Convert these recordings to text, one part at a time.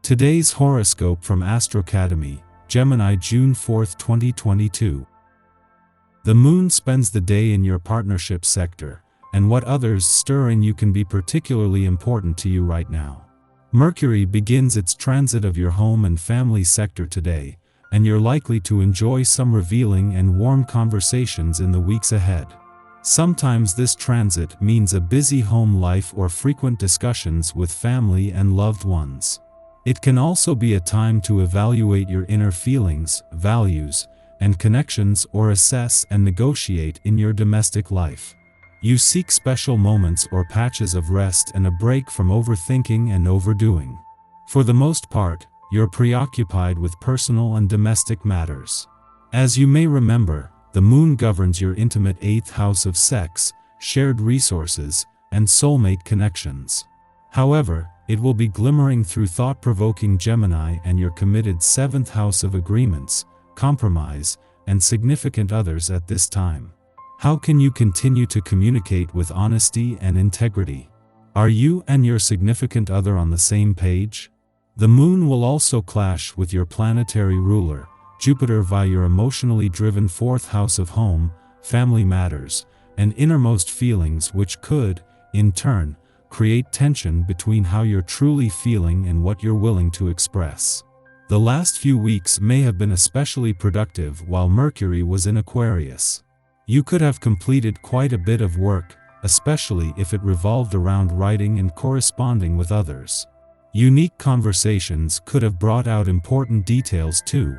Today's horoscope from Astrocademy, Gemini, June 4, 2022. The moon spends the day in your partnership sector, and what others stir in you can be particularly important to you right now. Mercury begins its transit of your home and family sector today, and you're likely to enjoy some revealing and warm conversations in the weeks ahead. Sometimes this transit means a busy home life or frequent discussions with family and loved ones. It can also be a time to evaluate your inner feelings, values, and connections, or assess and negotiate in your domestic life. You seek special moments or patches of rest and a break from overthinking and overdoing. For the most part, you're preoccupied with personal and domestic matters. As you may remember, the moon governs your intimate 8th house of sex, shared resources, and soulmate connections. However, it will be glimmering through thought-provoking Gemini and your committed 7th house of agreements, compromise, and significant others at this time. How can you continue to communicate with honesty and integrity? Are you and your significant other on the same page? The moon will also clash with your planetary ruler, Jupiter, via your emotionally driven 4th house of home, family matters, and innermost feelings, which could, in turn, create tension between how you're truly feeling and what you're willing to express. The last few weeks may have been especially productive while Mercury was in Aquarius. You could have completed quite a bit of work, especially if it revolved around writing and corresponding with others. Unique conversations could have brought out important details too.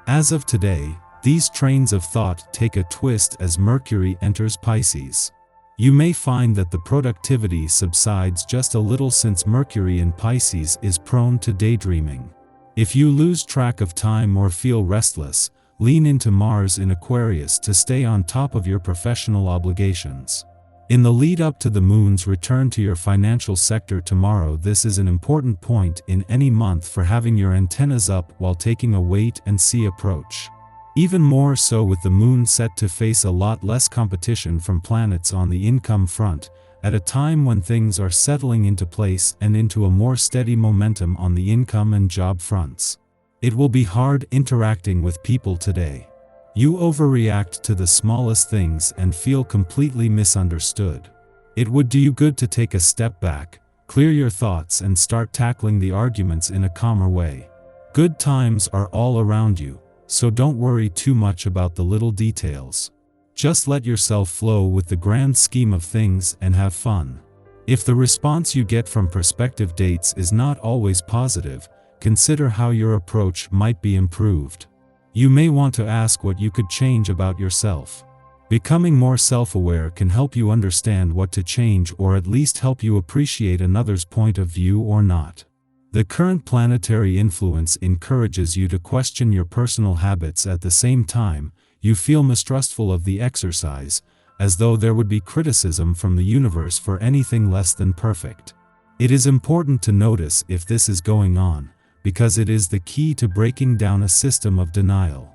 As of today, these trains of thought take a twist as Mercury enters Pisces. You may find that the productivity subsides just a little since Mercury in Pisces is prone to daydreaming. If you lose track of time or feel restless, lean into Mars in Aquarius to stay on top of your professional obligations. In the lead up to the moon's return to your financial sector tomorrow, this is an important point in any month for having your antennas up while taking a wait-and-see approach. Even more so with the moon set to face a lot less competition from planets on the income front, at a time when things are settling into place and into a more steady momentum on the income and job fronts. It will be hard interacting with people today. You overreact to the smallest things and feel completely misunderstood. It would do you good to take a step back, clear your thoughts, and start tackling the arguments in a calmer way. Good times are all around you, so don't worry too much about the little details. Just let yourself flow with the grand scheme of things and have fun. If the response you get from prospective dates is not always positive, consider how your approach might be improved. You may want to ask what you could change about yourself. Becoming more self-aware can help you understand what to change, or at least help you appreciate another's point of view or not. The current planetary influence encourages you to question your personal habits. At the same time, you feel mistrustful of the exercise, as though there would be criticism from the universe for anything less than perfect. It is important to notice if this is going on, because it is the key to breaking down a system of denial.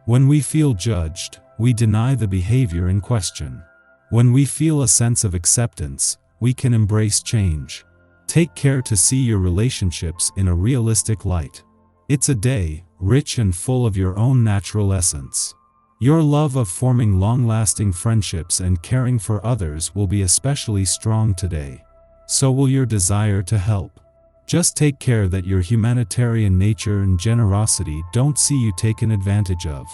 When we feel judged, we deny the behavior in question. When we feel a sense of acceptance, we can embrace change. Take care to see your relationships in a realistic light. It's a day rich and full of your own natural essence. Your love of forming long-lasting friendships and caring for others will be especially strong today. So will your desire to help. Just take care that your humanitarian nature and generosity don't see you taken advantage of.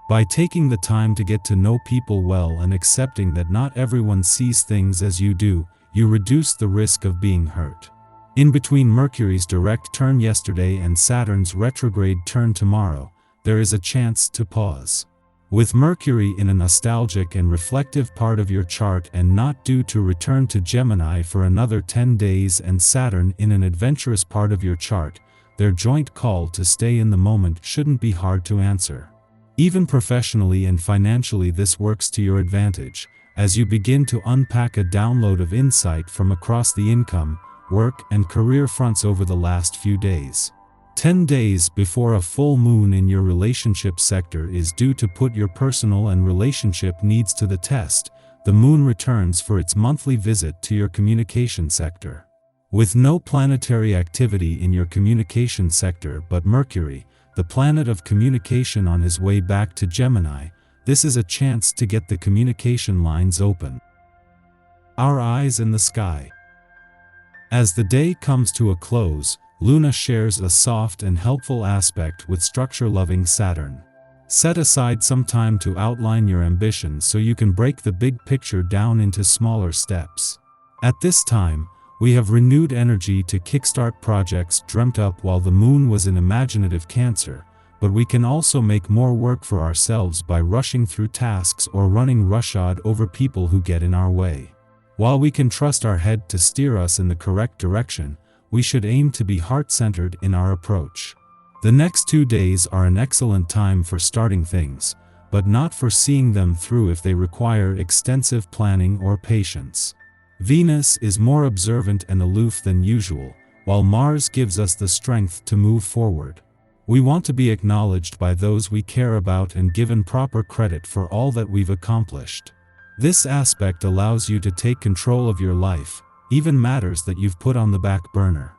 By taking the time to get to know people well and accepting that not everyone sees things as you do, you reduce the risk of being hurt. In between Mercury's direct turn yesterday and Saturn's retrograde turn tomorrow, there is a chance to pause. With Mercury in a nostalgic and reflective part of your chart and not due to return to Gemini for another 10 days, and Saturn in an adventurous part of your chart, their joint call to stay in the moment shouldn't be hard to answer. Even professionally and financially, this works to your advantage, as you begin to unpack a download of insight from across the income, work, and career fronts over the last few days. 10 days before a full moon in your relationship sector is due to put your personal and relationship needs to the test, the moon returns for its monthly visit to your communication sector. With no planetary activity in your communication sector but Mercury, the planet of communication, on his way back to Gemini, this is a chance to get the communication lines open. Our eyes in the sky. As the day comes to a close, Luna shares a soft and helpful aspect with structure-loving Saturn. Set aside some time to outline your ambitions so you can break the big picture down into smaller steps. At this time, we have renewed energy to kickstart projects dreamt up while the moon was in imaginative Cancer, but we can also make more work for ourselves by rushing through tasks or running roughshod over people who get in our way. While we can trust our head to steer us in the correct direction, we should aim to be heart-centered in our approach. The next 2 days are an excellent time for starting things, but not for seeing them through if they require extensive planning or patience. Venus is more observant and aloof than usual, while Mars gives us the strength to move forward. We want to be acknowledged by those we care about and given proper credit for all that we've accomplished. This aspect allows you to take control of your life, even matters that you've put on the back burner.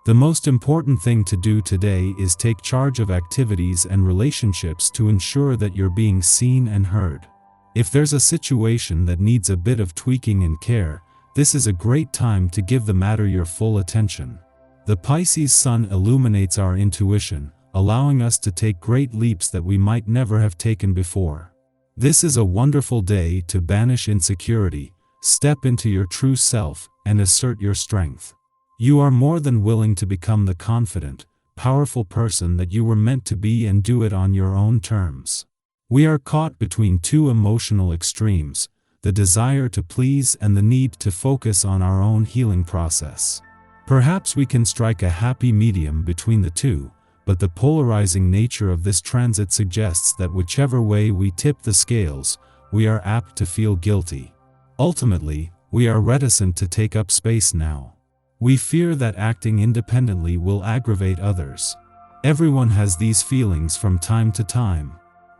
The most important thing to do today is take charge of activities and relationships to ensure that you're being seen and heard. If there's a situation that needs a bit of tweaking and care, this is a great time to give the matter your full attention. The Pisces sun illuminates our intuition, allowing us to take great leaps that we might never have taken before. This is a wonderful day to banish insecurity, step into your true self, and assert your strength. You are more than willing to become the confident, powerful person that you were meant to be and do it on your own terms. We are caught between two emotional extremes, the desire to please and the need to focus on our own healing process. Perhaps we can strike a happy medium between the two, but the polarizing nature of this transit suggests that whichever way we tip the scales, we are apt to feel guilty. Ultimately, we are reticent to take up space now. We fear that acting independently will aggravate others. Everyone has these feelings from time to time.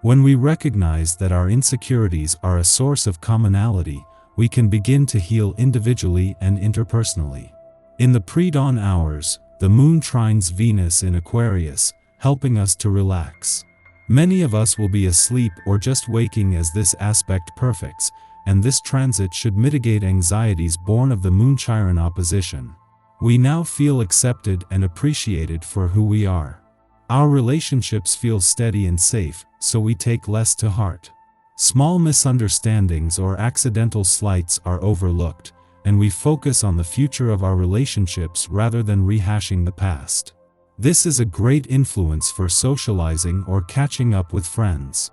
When we recognize that our insecurities are a source of commonality, we can begin to heal individually and interpersonally. In the pre-dawn hours, the moon trines Venus in Aquarius, helping us to relax. Many of us will be asleep or just waking as this aspect perfects, and this transit should mitigate anxieties born of the Moon-Chiron opposition. We now feel accepted and appreciated for who we are. Our relationships feel steady and safe, so we take less to heart. Small misunderstandings or accidental slights are overlooked, and we focus on the future of our relationships rather than rehashing the past. This is a great influence for socializing or catching up with friends.